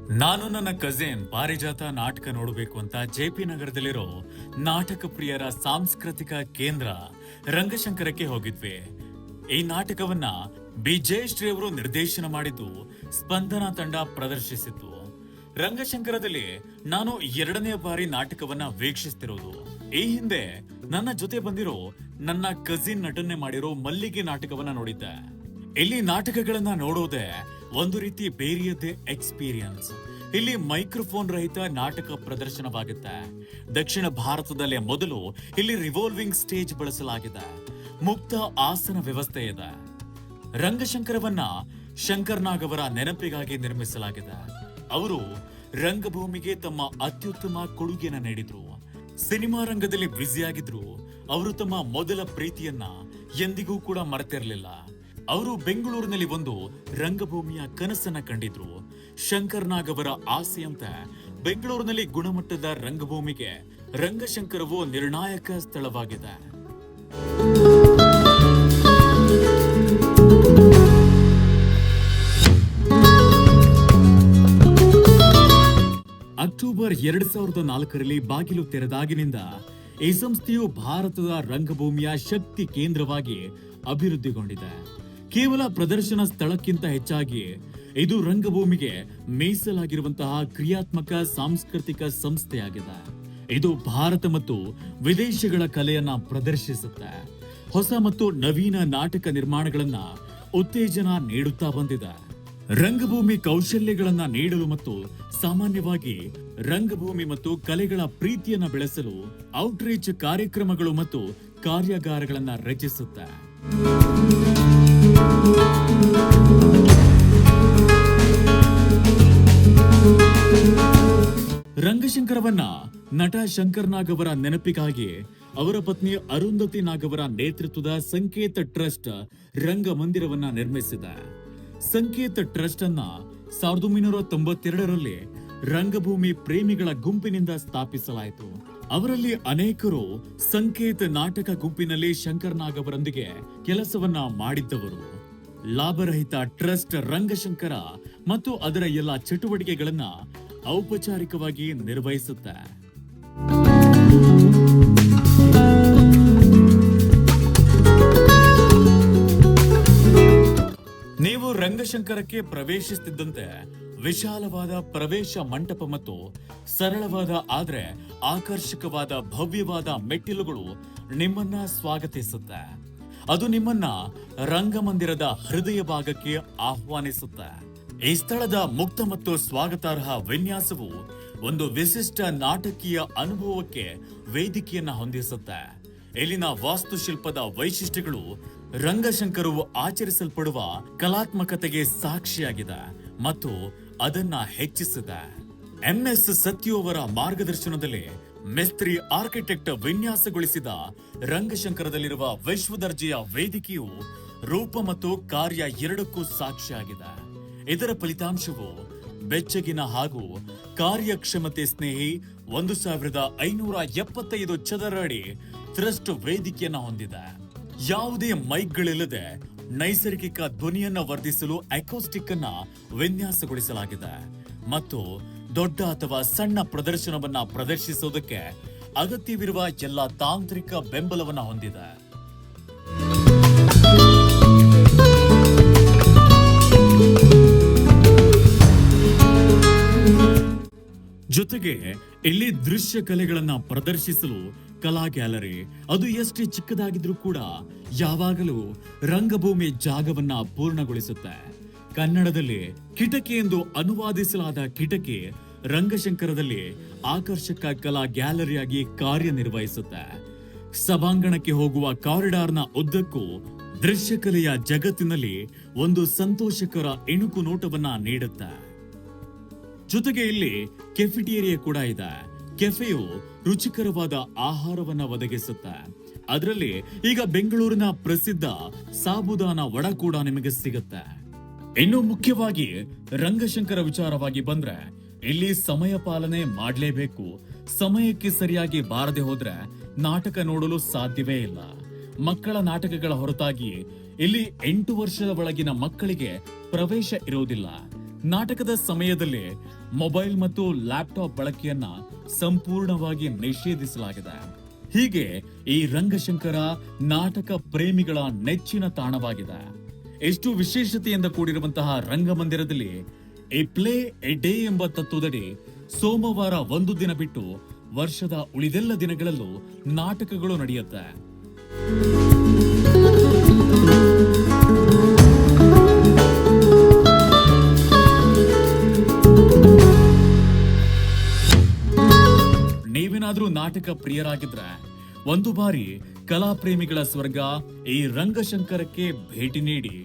ನಾನು ನನ್ನ ಕಸಿನ್ ಪಾರಿಜಾತ ನಾಟಕ ನೋಡಬೇಕು ಅಂತ ಜೆಪಿ ನಗರದಲ್ಲಿರೋ ನಾಟಕ ಪ್ರಿಯರ ಸಾಂಸ್ಕೃತಿಕ ಕೇಂದ್ರ ರಂಗಶಂಕರಕ್ಕೆ ಹೋಗಿದ್ವಿ. ಈ ನಾಟಕವನ್ನ ಬಿ ಜಯಶ್ರೀ ಅವರು ನಿರ್ದೇಶನ ಮಾಡಿದ್ದು ಸ್ಪಂದನ ತಂಡ ಪ್ರದರ್ಶಿಸಿತ್ತು. ರಂಗಶಂಕರದಲ್ಲಿ ನಾನು 2ನೇ ಬಾರಿ ನಾಟಕವನ್ನ ವೀಕ್ಷಿಸ್ತಿರೋದು. ಈ ಹಿಂದೆ ನನ್ನ ಜೊತೆ ಬಂದಿರೋ ನನ್ನ ಕಸಿನ್ ನಟನೆ ಮಾಡಿರೋ ಮಲ್ಲಿಗೆ ನಾಟಕವನ್ನ ನೋಡಿದ್ದೆ. ಇಲ್ಲಿ ನಾಟಕಗಳನ್ನ ನೋಡೋದೇ ಒಂದು ರೀತಿ ಬೇರೆಯದೇ ಎಕ್ಸ್ಪೀರಿಯನ್ಸ್. ಇಲ್ಲಿ ಮೈಕ್ರೋಫೋನ್ ರಹಿತ ನಾಟಕ ಪ್ರದರ್ಶನವಾಗುತ್ತೆ. ದಕ್ಷಿಣ ಭಾರತದಲ್ಲೇ ಮೊದಲು ಇಲ್ಲಿ ರಿವಾಲ್ವಿಂಗ್ ಸ್ಟೇಜ್ ಬಳಸಲಾಗಿದೆ. ಮುಕ್ತ ಆಸನ ವ್ಯವಸ್ಥೆ ಇದೆ. ರಂಗಶಂಕರವನ್ನ ಶಂಕರ್ ನಾಗ್ ಅವರ ನೆನಪಿಗಾಗಿ ನಿರ್ಮಿಸಲಾಗಿದೆ. ಅವರು ರಂಗಭೂಮಿಗೆ ತಮ್ಮ ಅತ್ಯುತ್ತಮ ಕೊಡುಗೆಯನ್ನು ನೀಡಿದ್ರು. ಸಿನಿಮಾ ರಂಗದಲ್ಲಿ ಬ್ಯುಸಿಯಾಗಿದ್ರು. ಅವರು ತಮ್ಮ ಮೊದಲ ಪ್ರೀತಿಯನ್ನ ಎಂದಿಗೂ ಕೂಡ ಮರೆತಿರಲಿಲ್ಲ. ಅವರು ಬೆಂಗಳೂರಿನಲ್ಲಿ ಒಂದು ರಂಗಭೂಮಿಯ ಕನಸನ್ನ ಕಂಡಿದ್ರು. ಶಂಕರ್ ನಾಗ್ ಅವರ ಆಸೆಯಂತೆ ಬೆಂಗಳೂರಿನಲ್ಲಿ ಗುಣಮಟ್ಟದ ರಂಗಭೂಮಿಗೆ ರಂಗಶಂಕರವು ನಿರ್ಣಾಯಕ ಸ್ಥಳವಾಗಿದೆ. ಅಕ್ಟೋಬರ್ 2004ರಲ್ಲಿ ಬಾಗಿಲು ತೆರೆದಾಗಿನಿಂದ ಈ ಸಂಸ್ಥೆಯು ಭಾರತದ ರಂಗಭೂಮಿಯ ಶಕ್ತಿ ಕೇಂದ್ರವಾಗಿ ಅಭಿವೃದ್ಧಿಗೊಂಡಿದೆ. ಕೇವಲ ಪ್ರದರ್ಶನ ಸ್ಥಳಕ್ಕಿಂತ ಹೆಚ್ಚಾಗಿ ಇದು ರಂಗಭೂಮಿಗೆ ಮೀಸಲಾಗಿರುವಂತಹ ಕ್ರಿಯಾತ್ಮಕ ಸಾಂಸ್ಕೃತಿಕ ಸಂಸ್ಥೆಯಾಗಿದೆ. ಇದು ಭಾರತ ಮತ್ತು ವಿದೇಶಗಳ ಕಲೆಯನ್ನ ಪ್ರದರ್ಶಿಸುತ್ತೆ. ಹೊಸ ಮತ್ತು ನವೀನ ನಾಟಕ ನಿರ್ಮಾಣಗಳನ್ನ ಉತ್ತೇಜನ ನೀಡುತ್ತಾ ಬಂದಿದೆ. ರಂಗಭೂಮಿ ಕೌಶಲ್ಯಗಳನ್ನ ನೀಡಲು ಮತ್ತು ಸಾಮಾನ್ಯವಾಗಿ ರಂಗಭೂಮಿ ಮತ್ತು ಕಲೆಗಳ ಪ್ರೀತಿಯನ್ನ ಬೆಳೆಸಲು ಔಟ್ರೀಚ್ ಕಾರ್ಯಕ್ರಮಗಳು ಮತ್ತು ಕಾರ್ಯಾಗಾರಗಳನ್ನ ರಚಿಸುತ್ತೆ. ರಂಗಶಂಕರವನ್ನ ನಟ ಶಂಕರ್ ನಾಗ್ ಅವರ ನೆನಪಿಗಾಗಿ ಅವರ ಪತ್ನಿ ಅರುಂಧತಿ ನಾಗ್ ಅವರ ನೇತೃತ್ವದ ಸಂಕೇತ ಟ್ರಸ್ಟ್ ರಂಗಮಂದಿರವನ್ನ ನಿರ್ಮಿಸಿದೆ. ಸಂಕೇತ ಟ್ರಸ್ಟ್ ಅನ್ನ 1992ರಲ್ಲಿ ರಂಗಭೂಮಿ ಪ್ರೇಮಿಗಳ ಗುಂಪಿನಿಂದ ಸ್ಥಾಪಿಸಲಾಯಿತು. ಅವರಲ್ಲಿ ಅನೇಕರು ಸಂಕೇತ ನಾಟಕ ಗುಂಪಿನಲ್ಲಿ ಶಂಕರ್ ನಾಗ್ ಅವರೊಂದಿಗೆ ಕೆಲಸವನ್ನ ಮಾಡಿದ್ದವರು. ಲಾಭರಹಿತ ಟ್ರಸ್ಟ್ ರಂಗಶಂಕರ ಮತ್ತು ಅದರ ಎಲ್ಲ ಚಟುವಟಿಕೆಗಳನ್ನ ಔಪಚಾರಿಕವಾಗಿ ನಿರ್ವಹಿಸುತ್ತೆ. ನೀವು ರಂಗಶಂಕರಕ್ಕೆ ಪ್ರವೇಶಿಸುತ್ತಿದ್ದಂತೆ ವಿಶಾಲವಾದ ಪ್ರವೇಶ ಮಂಟಪ ಮತ್ತು ಸರಳವಾದ ಆದ್ರೆ ಆಕರ್ಷಕವಾದ ಭವ್ಯವಾದ ಮೆಟ್ಟಿಲುಗಳು ನಿಮ್ಮನ್ನ ಸ್ವಾಗತಿಸುತ್ತೆ. ಅದು ನಿಮ್ಮನ್ನ ರಂಗಮಂದಿರದ ಹೃದಯ ಭಾಗಕ್ಕೆ ಆಹ್ವಾನಿಸುತ್ತೆ. ಈ ಸ್ಥಳದ ಮುಕ್ತ ಮತ್ತು ಸ್ವಾಗತಾರ್ಹ ವಿನ್ಯಾಸವು ಒಂದು ವಿಶಿಷ್ಟ ನಾಟಕೀಯ ಅನುಭವಕ್ಕೆ ವೇದಿಕೆಯನ್ನ ಹೊಂದಿಸುತ್ತೆ. ಇಲ್ಲಿನ ವಾಸ್ತುಶಿಲ್ಪದ ವೈಶಿಷ್ಟ್ಯಗಳು ರಂಗಶಂಕರವು ಆಚರಿಸಲ್ಪಡುವ ಕಲಾತ್ಮಕತೆಗೆ ಸಾಕ್ಷಿಯಾಗಿದೆ ಮತ್ತು ಅದನ್ನ ಹೆಚ್ಚಿಸಿದೆ. ಎಂಎಸ್ ಸತ್ಯು ಅವರ ಮಾರ್ಗದರ್ಶನದಲ್ಲಿ ಮಿಸ್ತ್ರಿ ಆರ್ಕಿಟೆಕ್ಟ್ ವಿನ್ಯಾಸಗೊಳಿಸಿದ ರಂಗಶಂಕರದಲ್ಲಿರುವ ವಿಶ್ವದರ್ಜೆಯ ವೇದಿಕೆಯು ರೂಪ ಮತ್ತು ಕಾರ್ಯ ಎರಡಕ್ಕೂ ಸಾಕ್ಷಿಯಾಗಿದೆ. ಇದರ ಫಲಿತಾಂಶವು ಬೆಚ್ಚಗಿನ ಹಾಗೂ ಕಾರ್ಯಕ್ಷಮತೆ ಸ್ನೇಹಿ 1575 ಚದರ ಅಡಿ ಥ್ರಸ್ಟ್ ವೇದಿಕೆಯನ್ನ ಹೊಂದಿದೆ. ಯಾವುದೇ ಮೈಕ್ಗಳಿಲ್ಲದೆ ನೈಸರ್ಗಿಕ ಧ್ವನಿಯನ್ನ ವರ್ಧಿಸಲು ಅಕೋಸ್ಟಿಕ್ ಅನ್ನ ವಿನ್ಯಾಸಗೊಳಿಸಲಾಗಿದೆ ಮತ್ತು ದೊಡ್ಡ ಅಥವಾ ಸಣ್ಣ ಪ್ರದರ್ಶನವನ್ನ ಪ್ರದರ್ಶಿಸುವುದಕ್ಕೆ ಅಗತ್ಯವಿರುವ ಎಲ್ಲ ತಾಂತ್ರಿಕ ಬೆಂಬಲವನ್ನ ಹೊಂದಿದೆ. ಜೊತೆಗೆ ಇಲ್ಲಿ ದೃಶ್ಯ ಕಲೆಗಳನ್ನ ಪ್ರದರ್ಶಿಸಲು ಕಲಾ ಗ್ಯಾಲರಿ, ಅದು ಎಷ್ಟೇ ಚಿಕ್ಕದಾಗಿದ್ರೂ ಕೂಡ ಯಾವಾಗಲೂ ರಂಗಭೂಮಿ ಜಾಗವನ್ನ ಪೂರ್ಣಗೊಳಿಸುತ್ತೆ. ಕನ್ನಡದಲ್ಲಿ ಕಿಟಕಿ ಎಂದು ಅನುವಾದಿಸಲಾದ ಕಿಟಕಿ ರಂಗಶಂಕರದಲ್ಲಿ ಆಕರ್ಷಕ ಕಲಾ ಗ್ಯಾಲರಿಯಾಗಿ ಕಾರ್ಯನಿರ್ವಹಿಸುತ್ತೆ. ಸಭಾಂಗಣಕ್ಕೆ ಹೋಗುವ ಕಾರಿಡಾರ್ನ ಉದ್ದಕ್ಕೂ ದೃಶ್ಯಕಲೆಯ ಜಗತ್ತಿನಲ್ಲಿ ಒಂದು ಸಂತೋಷಕರ ಇಣುಕು ನೋಟವನ್ನ ನೀಡುತ್ತೆ. ಜೊತೆಗೆ ಇಲ್ಲಿ ಕೆಫಿಟೇರಿಯಾ ಕೂಡ ಇದೆ. ಕೆಫೆಯು ರುಚಿಕರವಾದ ಆಹಾರವನ್ನ ಒದಗಿಸುತ್ತೆ. ಅದರಲ್ಲಿ ಈಗ ಬೆಂಗಳೂರಿನ ಪ್ರಸಿದ್ಧ ಸಾಬುದಾನ ವಡ ಕೂಡ ನಿಮಗೆ ಸಿಗುತ್ತೆ. ಇನ್ನು ಮುಖ್ಯವಾಗಿ ರಂಗಶಂಕರ ವಿಚಾರವಾಗಿ ಬಂದ್ರೆ ಇಲ್ಲಿ ಸಮಯ ಪಾಲನೆ ಮಾಡಲೇಬೇಕು. ಸಮಯಕ್ಕೆ ಸರಿಯಾಗಿ ಬಾರದೆ ಹೋದ್ರೆ ನಾಟಕ ನೋಡಲು ಸಾಧ್ಯವೇ ಇಲ್ಲ. ಮಕ್ಕಳ ನಾಟಕಗಳ ಹೊರತಾಗಿ ಇಲ್ಲಿ 8 ವರ್ಷದ ಒಳಗಿನ ಮಕ್ಕಳಿಗೆ ಪ್ರವೇಶ ಇರುವುದಿಲ್ಲ. ನಾಟಕದ ಸಮಯದಲ್ಲಿ ಮೊಬೈಲ್ ಮತ್ತು ಲ್ಯಾಪ್ಟಾಪ್ ಬಳಕೆಯನ್ನ ಸಂಪೂರ್ಣವಾಗಿ ನಿಷೇಧಿಸಲಾಗಿದೆ. ಹೀಗೆ ಈ ರಂಗಶಂಕರ ನಾಟಕ ಪ್ರೇಮಿಗಳ ನೆಚ್ಚಿನ ತಾಣವಾಗಿದೆ. ಎಷ್ಟು ವಿಶೇಷತೆಯಿಂದ ಕೂಡಿರುವಂತಹ ರಂಗಮಂದಿರದಲ್ಲಿ ಎ ಪ್ಲೇ ಎ ಡೇ ಎಂಬ ತತ್ವದಡಿ ಸೋಮವಾರ ಒಂದು ದಿನ ಬಿಟ್ಟು ವರ್ಷದ ಉಳಿದೆಲ್ಲ ದಿನಗಳಲ್ಲೂ ನಾಟಕಗಳು ನಡೆಯುತ್ತೆ. ನೀವೇನಾದ್ರೂ ನಾಟಕ ಪ್ರಿಯರಾಗಿದ್ರೆ ಒಂದು ಬಾರಿ ಕಲಾ ಪ್ರೇಮಿಗಳ ಸ್ವರ್ಗ ಈ ರಂಗಶಂಕರಕ್ಕೆ ಭೇಟಿ ನೀಡಿ.